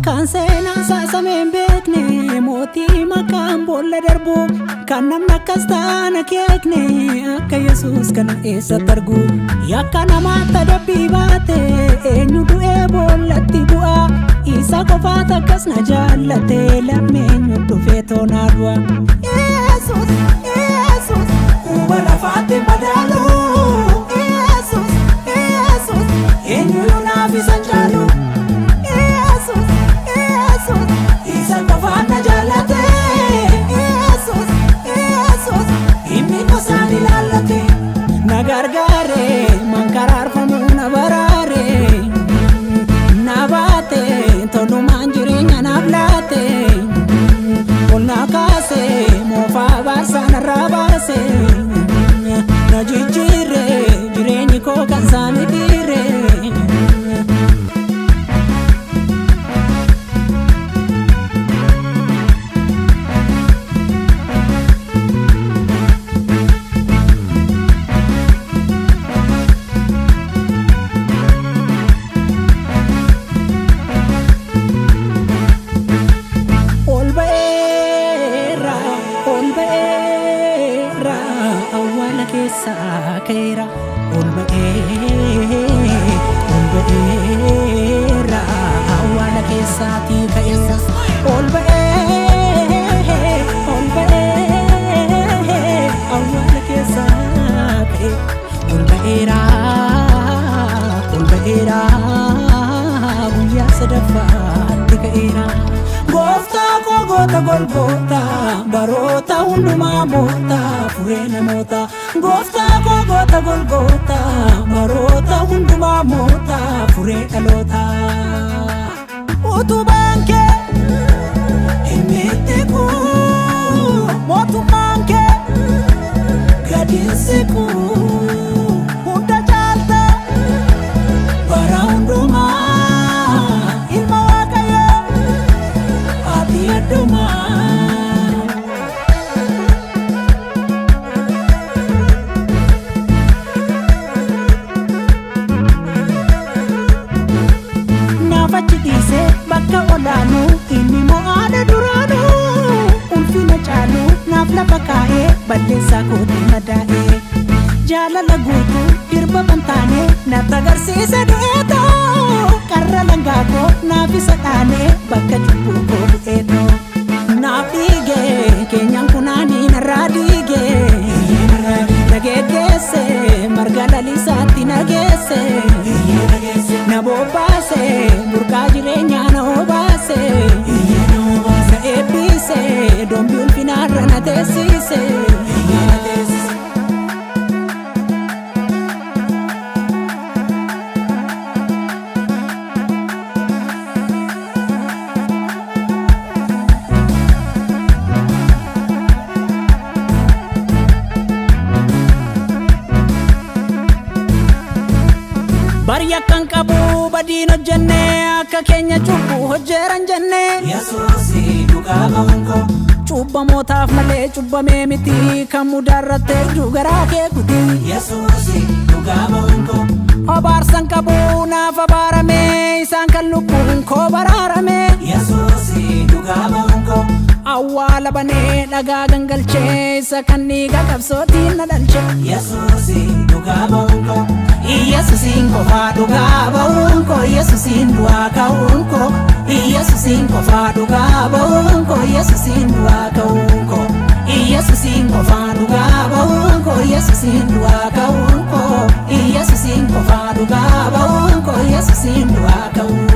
Kan seenaan saasameen beekne mootii maqaan boolla darbu kan namni akkas ta'an akeekne akka Yesuus kana eessatti argu yakka namaatti adabbii baate eenyu du'ee boollatti bu'a isa qofaatu akkas na jaallate lammeenyu dhufee toonaa du'a Yesuus Yesuus uuma lafaatti madaalu Yesuus Yesuus eenyu naaf isa caalu isa qofaatu na jaallate Yesuus Yesuus inni kosaan ilaallate na gargaare man karaarfamu na baraare na baate tolumaan jireenya naaf laate ol na kaase moofaa baarsaa narraa baase na jijjiire jireenyi koo kan saami dhiire Kera ol ba'eera awwaala keessaatii ka'eera ol ba'ee awwaala keessaa ka'e ol ba'eera guyyaa sadaffaatti ka'eera gooftaa koo goota golgoota baroota hundumaa moota furee namoota gooftaa koo goota golgoota baroota hundumaa moota furee dhaloota utubaan kee himmitti kuu mootummaan kee gadiinsi kuu hunda caalta bara hundumaa ilma waaqayyoo ati addumaa bakka olaanu inni mo'aadha duraanu ulfina caalu naaf lafa kaa'ee balleessaa kootii madaa'ee jaalala guutuu dirba bantaane naaf agarsiisa du'eetoo qarra langaa koo naaf isa dhaanee bakka cubbuu koo bu'eetoo naaf dhiigee keenyan kunaanii narraa dhiigee nageeggeesse marga lalisaatti nageesse na bobbaase burqaa jireenyaa na obaase na eebbise doombii ulfinaarra na teessise bari akkan qabu badiin hojjenne akka keenya cubbuu hojjeeran jenne Yesuusi dhugaa ba'uunko cubbamootaaf malee cubbamee miti kan mudaarratte ijuu garaa kee kuti Yesuusi dhugaa ba'uunko abaarsan qabu naaf abaarame isaan kan lubbuun koo baraarame Yesuusi dhugaa ba'uunko awwaala banee dhagaa gangalchee isa kan dhiiga qabsootiin na dhalche Yesuusi dhugaa ba'uunko Yesuusin qofaa dhugaa ba'uunko Yesuusin du'aa ka'uunko Yesuusin qofaa dhugaa ba'uunko Yesuusin du'aa ka'uunko Yesuusin qofaa dhugaa ba'uunko Yesuusin du'aa ka'uunko Yesuusin qofaa dhugaa ba'uunko Yesuusin du'aa ka'uunko